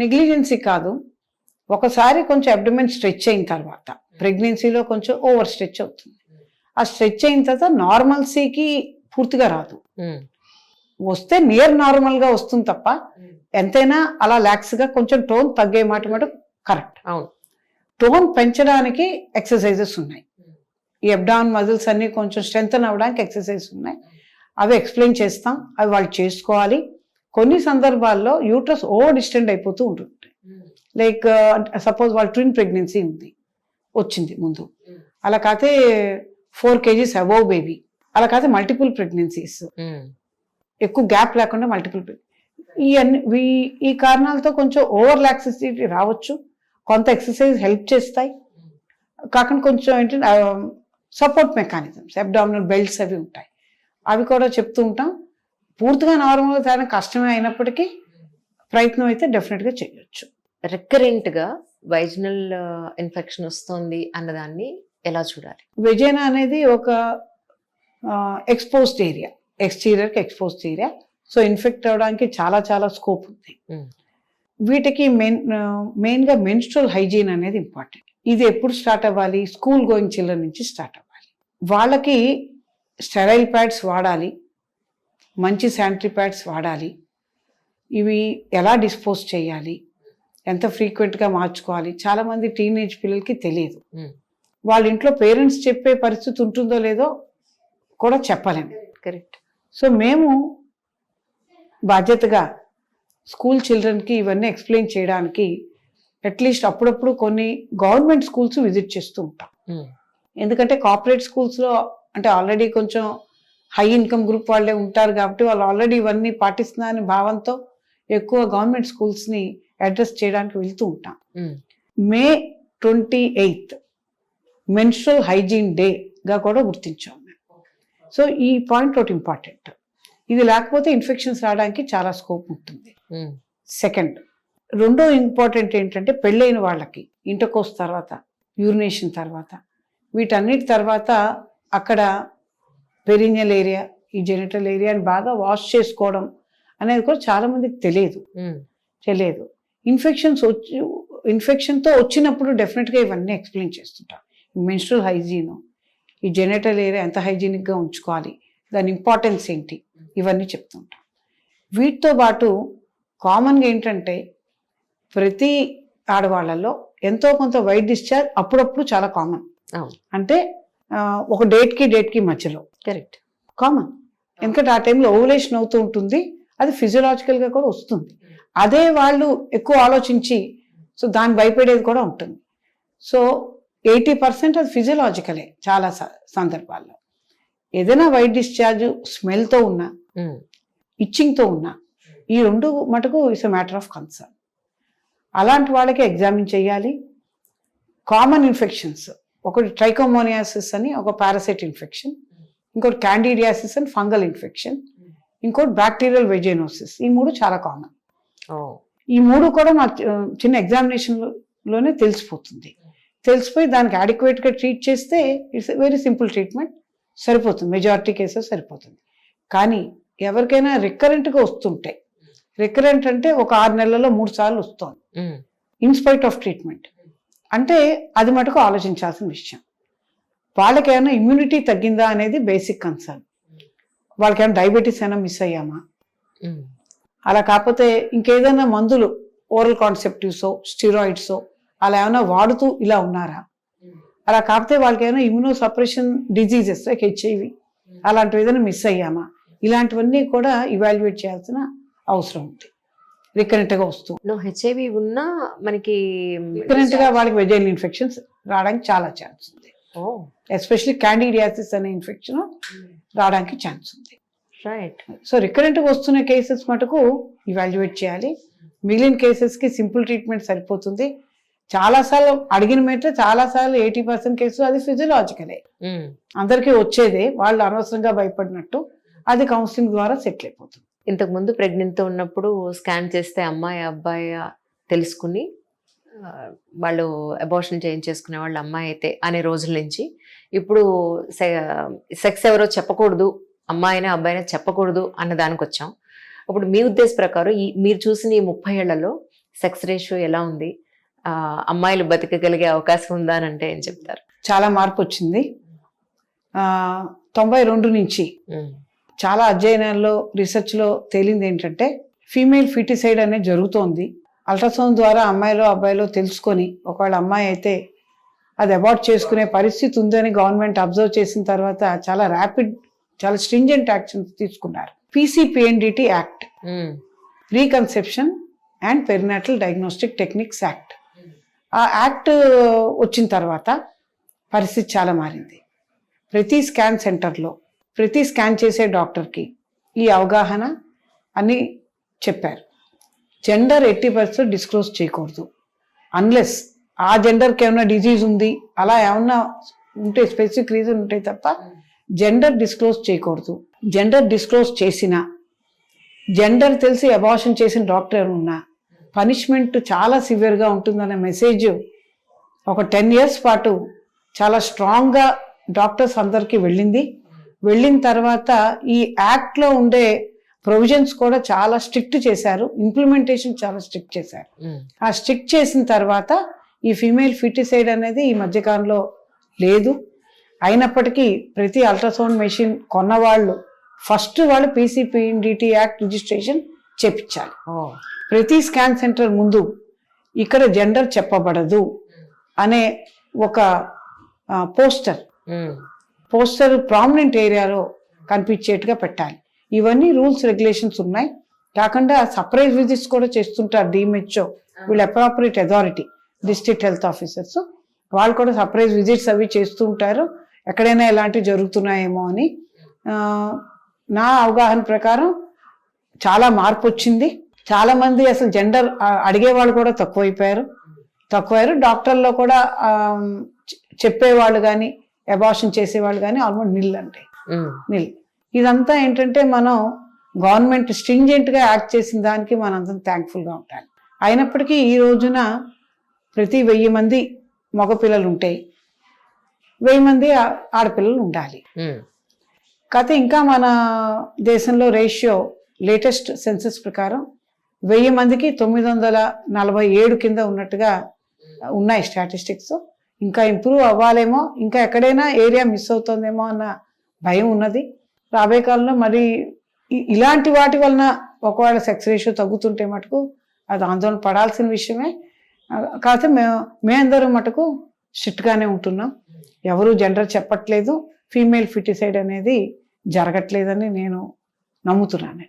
Negligence కాదు, ఒకసారి కొంచెం అబ్డమెన్ స్ట్రెచ్ అయిన తర్వాత ప్రెగ్నెన్సీలో కొంచెం ఓవర్ స్ట్రెచ్ అవుతుంది. ఆ స్ట్రెచ్ అయిన తర్వాత నార్మల్సీకి పూర్తిగా రాదు, వస్తే నియర్ నార్మల్గా వస్తుంది తప్ప ఎంతైనా అలా ల్యాక్స్గా కొంచెం టోన్ తగ్గే మాట కరెక్ట్. అవును. టోన్ పెంచడానికి ఎక్సర్సైజెస్ ఉన్నాయి, ఈ అబ్డామిన్ మజిల్స్ అన్ని కొంచెం స్ట్రెంగ్తన్ అవ్వడానికి ఎక్సర్సైజెస్ ఉన్నాయి, అవి ఎక్స్ప్లెయిన్ చేస్తాం, అవి వాళ్ళు చేసుకోవాలి. కొన్ని సందర్భాల్లో యూట్రస్ ఓవర్ డిస్టెండ్ అయిపోతూ ఉంటుంది. లైక్ సపోజ్ వాళ్ళు ట్విన్ ప్రెగ్నెన్సీ వచ్చింది ముందు, అలా కాతే 4 kgs అబోవ్ బేబీ, అలా కాతే మల్టిపుల్ ప్రెగ్నెన్సీస్, ఎక్కువ గ్యాప్ లేకుండా మల్టిపుల్ ఈ కారణాలతో కొంచెం ఓవర్ లాక్సిసిటీ రావచ్చు. కొంత ఎక్సర్సైజ్ హెల్ప్ చేస్తాయి, కాకుండా కొంచెం ఏంటంటే సపోర్ట్ మెకానిజమ్స్, అబ్డామినల్ బెల్ట్స్ అవి ఉంటాయి, అవి కూడా చెప్తూ ఉంటాం. పూర్తిగా నార్మల్గా తేడానికి కష్టమే అయినప్పటికీ ప్రయత్నం అయితే డెఫినెట్గా చేయొచ్చు. రికరెంట్గా వైజనల్ ఇన్ఫెక్షన్ వస్తుంది అన్నదాన్ని ఎలా చూడాలి? వెజైనా అనేది ఒక ఎక్స్పోజ్డ్ ఏరియా, ఎక్స్టీరియర్కి ఎక్స్పోజ్డ్ ఏరియా, సో ఇన్ఫెక్ట్ అవ్వడానికి చాలా చాలా స్కోప్ ఉంది. వీటికి మెయిన్గా మెన్స్ట్రువల్ హైజీన్ అనేది ఇంపార్టెంట్. ఇది ఎప్పుడు స్టార్ట్ అవ్వాలి? స్కూల్ గోయింగ్ చిల్డ్రన్ నుంచి స్టార్ట్ అవ్వాలి. వాళ్ళకి స్టెరైల్ ప్యాడ్స్ వాడాలి, మంచి శానిటరీ ప్యాడ్స్ వాడాలి, ఇవి ఎలా డిస్పోజ్ చేయాలి, ఎంత ఫ్రీక్వెంట్గా మార్చుకోవాలి. చాలామంది టీనేజ్ పిల్లలకి తెలియదు, వాళ్ళ ఇంట్లో పేరెంట్స్ చెప్పే పరిస్థితి ఉంటుందో లేదో కూడా చెప్పలేము. కరెక్ట్. సో మేము బాధ్యతగా స్కూల్ చిల్డ్రన్కి ఇవన్నీ ఎక్స్ప్లెయిన్ చేయడానికి అట్లీస్ట్ అప్పుడప్పుడు కొన్ని గవర్నమెంట్ స్కూల్స్ విజిట్ చేస్తూ ఉంటాం. ఎందుకంటే కార్పొరేట్ స్కూల్స్లో అంటే ఆల్రెడీ కొంచెం హై ఇన్కమ్ గ్రూప్ వాళ్ళే ఉంటారు కాబట్టి వాళ్ళు ఆల్రెడీ ఇవన్నీ పాటిస్తున్నారని భావంతో ఎక్కువ గవర్నమెంట్ స్కూల్స్ని అడ్రస్ చేయడానికి వెళ్తూ ఉంటాం. మే 28 మెన్స్ట్రువల్ హైజీన్ డేగా కూడా గుర్తించాం మేము. సో ఈ పాయింట్ ఒకటి ఇంపార్టెంట్, ఇది లేకపోతే ఇన్ఫెక్షన్స్ రావడానికి చాలా స్కోప్ ఉంటుంది. సెకండ్, రెండో ఇంపార్టెంట్ ఏంటంటే పెళ్ళైన వాళ్ళకి ఇంటర్కోర్స్ తర్వాత, యూరినేషన్ తర్వాత, వీటన్నిటి తర్వాత అక్కడ పెరినియల్ ఏరియా, ఈ జెనిటల్ ఏరియాని బాగా వాష్ చేసుకోవడం అనేది కూడా చాలా మందికి తెలియదు. ఇన్ఫెక్షన్తో వచ్చినప్పుడు డెఫినెట్గా ఇవన్నీ ఎక్స్ప్లెయిన్ చేస్తుంటాం. మెన్స్ట్రువల్ హైజీన్, ఈ జెనిటల్ ఏరియా ఎంత హైజీనిక్గా ఉంచుకోవాలి, దాని ఇంపార్టెన్స్ ఏంటి, ఇవన్నీ చెప్తుంటాం. వీటితో పాటు కామన్గా ఏంటంటే ప్రతి ఆడవాళ్ళలో ఎంతో కొంత వైట్ డిశ్చార్జ్ అప్పుడప్పుడు చాలా కామన్. అంటే ఒక డేట్కి మధ్యలో కరెక్ట్ కామన్, ఎందుకంటే ఆ టైంలో ఓవులేషన్ అవుతూ ఉంటుంది, అది ఫిజియలాజికల్గా కూడా వస్తుంది. అదే వాళ్ళు ఎక్కువ ఆలోచించి సో దాన్ని భయపడేది కూడా ఉంటుంది. సో 80% అది ఫిజియలాజికలే. చాలా సందర్భాల్లో ఏదైనా వైట్ డిశ్చార్జ్ స్మెల్తో ఉన్నా, ఇచ్చింగ్తో ఉన్నా, ఈ రెండు మటుకు it's a matter of concern. అలాంటి వాళ్ళకి ఎగ్జామిన్ చేయాలి. కామన్ ఇన్ఫెక్షన్స్, ఒకటి ట్రైకోమోనియాసిస్ అని ఒక పారాసైట్ ఇన్ఫెక్షన్, ఇంకోటి క్యాండిడియాసిస్ అని ఫంగల్ ఇన్ఫెక్షన్, ఇంకోటి బ్యాక్టీరియల్ వెజైనోసిస్. ఈ మూడు చాలా కామన్. ఈ మూడు కూడా మా చిన్న ఎగ్జామినేషన్లోనే తెలిసిపోయి దానికి అడిక్వేట్గా ట్రీట్ చేస్తే ఇట్స్ వెరీ సింపుల్ ట్రీట్మెంట్, సరిపోతుంది, మెజారిటీ కేసెస్ సరిపోతుంది. కానీ ఎవరికైనా రికరెంట్గా వస్తుంటే, రికరెంట్ అంటే ఒక 6 నెలల్లో 3 సార్లు వస్తుంది ఇన్స్పైట్ ఆఫ్ ట్రీట్మెంట్, అంటే అది మటుకు ఆలోచించాల్సిన విషయం. వాళ్ళకి ఏమైనా ఇమ్యూనిటీ తగ్గిందా అనేది బేసిక్ కన్సర్న్. వాళ్ళకి ఏమైనా డయాబెటీస్ అయినా మిస్ అయ్యామా, అలా కాకపోతే ఇంకేదైనా మందులు ఓరల్ కాన్సెప్టివ్సో స్టిరాయిడ్సో అలా ఏమైనా వాడుతూ ఇలా ఉన్నారా, అలా కాకపోతే వాళ్ళకి ఏమైనా immuno suppression diseases like HIV అలాంటివి ఏదైనా మిస్ అయ్యామా, ఇలాంటివన్నీ కూడా ఇవాల్యుయేట్ చేయాల్సిన అవసరం ఉంది. రికరెంట్గా వస్తూ HIV ఉన్నా మనకి రికరెంట్గా వాళ్ళకి వెజైనల్ ఇన్ఫెక్షన్స్ రావడానికి చాలా ఛాన్స్ ఉంది. ఎస్పెషల్లీ క్యాండిడియాసిస్ అనే ఇన్ఫెక్షన్ రావడానికి ఛాన్స్ ఉంది. రైట్. సో రికరెంట్గా వస్తున్న కేసెస్ మటుకు ఇవాల్యుయేట్ చేయాలి. మిగిలిన కేసెస్కి సింపుల్ ట్రీట్మెంట్ సరిపోతుంది. చాలాసార్లు అడిగిన మీటర్ చాలాసార్లు 80% కేసులు అది ఫిజియలాజికలే, అందరికీ వచ్చేదే, వాళ్ళు అనవసరంగా భయపడినట్టు, అది కౌన్సిలింగ్ ద్వారా సెటిల్ అయిపోతుంది. ఇంతకుముందు ప్రెగ్నెంట్తో ఉన్నప్పుడు స్కాన్ చేస్తే అమ్మాయి అబ్బాయి తెలుసుకుని వాళ్ళు అబార్షన్ చేయించేసుకునే వాళ్ళు అమ్మాయి అయితే అనే రోజుల నుంచి ఇప్పుడు సెక్స్ ఎవరో చెప్పకూడదు, అమ్మాయినా అబ్బాయినా చెప్పకూడదు అన్న దానికి వచ్చాం. ఇప్పుడు మీ ఉద్దేశ ప్రకారం మీరు చూసిన ఈ 30 ఏళ్లలో సెక్స్ రేషియో ఎలా ఉంది, అమ్మాయిలు బతకగలిగే అవకాశం ఉందా అని అంటే ఏం చెప్తారు? చాలా మార్పు వచ్చింది. 92 నుంచి చాలా అధ్యయనాల్లో రీసెర్చ్లో తేలింది ఏంటంటే ఫీమేల్ ఫిటిసైడ్ అనేది జరుగుతోంది. అల్ట్రాసౌండ్ ద్వారా అమ్మాయిలో అబ్బాయిలో తెలుసుకొని ఒకవేళ అమ్మాయి అయితే అది అబార్ట్ చేసుకునే పరిస్థితి ఉందని గవర్నమెంట్ అబ్జర్వ్ చేసిన తర్వాత చాలా ర్యాపిడ్, చాలా స్ట్రింజెంట్ యాక్షన్స్ తీసుకున్నారు. PCPNDT act, preconception and perinatal diagnostic techniques act. ఆ యాక్ట్ వచ్చిన తర్వాత పరిస్థితి చాలా మారింది. ప్రతి స్కాన్ సెంటర్లో ప్రతి స్కాన్ చేసే డాక్టర్కి ఈ అవగాహన అని చెప్పారు. జెండర్ 80% డిస్క్లోజ్ చేయకూడదు, అన్లెస్ ఆ జెండర్కి ఏమైనా డిజీజ్ ఉంది అలా ఏమన్నా ఉంటే స్పెసిఫిక్ రీజన్ ఉంటాయి తప్ప జెండర్ డిస్క్లోజ్ చేయకూడదు. జెండర్ డిస్క్లోజ్ చేసినా, జెండర్ తెలిసి అబార్షన్ చేసిన డాక్టర్ ఎవరున్నా పనిష్మెంట్ చాలా సివియర్గా ఉంటుందనే మెసేజ్ ఒక 10 years పాటు చాలా స్ట్రాంగ్గా డాక్టర్స్ అందరికీ వెళ్ళిన తర్వాత ఈ యాక్ట్లో ఉండే ప్రొవిజన్స్ కూడా చాలా స్ట్రిక్ట్ చేశారు, ఇంప్లిమెంటేషన్ చాలా స్ట్రిక్ట్ చేశారు. ఆ స్ట్రిక్ట్ చేసిన తర్వాత ఈ ఫీమేల్ ఫిటిసైడ్ అనేది ఈ మధ్యకాలంలో లేదు. అయినప్పటికీ ప్రతి అల్ట్రాసౌండ్ మెషిన్ కొన్నవాళ్ళు ఫస్ట్ వాళ్ళు PCPNDT యాక్ట్ రిజిస్ట్రేషన్ చేపించాలి. ప్రతి స్కాన్ సెంటర్ ముందు ఇక్కడ జెండర్ చెప్పబడదు అనే ఒక పోస్టర్ ప్రామినెంట్ ఏరియాలో కనిపించేట్టుగా పెట్టాలి. ఇవన్నీ రూల్స్ రెగ్యులేషన్స్ ఉన్నాయి. కాకుండా సర్ప్రైజ్ విజిట్స్ కూడా చేస్తుంటారు DMHO, వీళ్ళు appropriate authority, district health officers, వాళ్ళు కూడా సర్ప్రైజ్ విజిట్స్ అవి చేస్తూ ఉంటారు ఎక్కడైనా ఇలాంటివి జరుగుతున్నాయేమో అని. నా అవగాహన ప్రకారం చాలా మార్పు వచ్చింది. చాలామంది అసలు జెండర్ అడిగేవాళ్ళు కూడా తక్కువయ్యారు. డాక్టర్లో కూడా చెప్పేవాళ్ళు కానీ అబార్షన్ చేసేవాళ్ళు కానీ ఆల్మోస్ట్ నిల్. ఇదంతా ఏంటంటే మనం గవర్నమెంట్ స్ట్రింజెంట్గా యాక్ట్ చేసిన దానికి మనందరం థ్యాంక్ఫుల్గా ఉండాలి. అయినప్పటికీ ఈ రోజున ప్రతి 1000 మంది మగపిల్లలు ఉంటే 1000 మంది ఆడపిల్లలు ఉండాలి. కాకపోతే ఇంకా మన దేశంలో రేషియో లేటెస్ట్ సెన్సస్ ప్రకారం 1000 మందికి 947 కింద ఉన్నట్టుగా ఉన్నాయి స్టాటిస్టిక్స్. ఇంకా ఇంప్రూవ్ అవ్వాలేమో, ఇంకా ఎక్కడైనా ఏరియా మిస్ అవుతుందేమో అన్న భయం ఉన్నది. రాబోయే కాలంలో మరి ఇలాంటి వాటి వలన ఒకవేళ సెక్స్ రేషియో తగ్గుతుంటే మటుకు అది ఆందోళన పడాల్సిన విషయమే. కాకపోతే మేమందరం మటుకు స్ట్రిక్ట్గానే ఉంటున్నాం. ఎవరు జెండర్ చెప్పట్లేదు, ఫీమేల్ ఫిటిసైడ్ అనేది జరగట్లేదని నేను నమ్ముతున్నాను.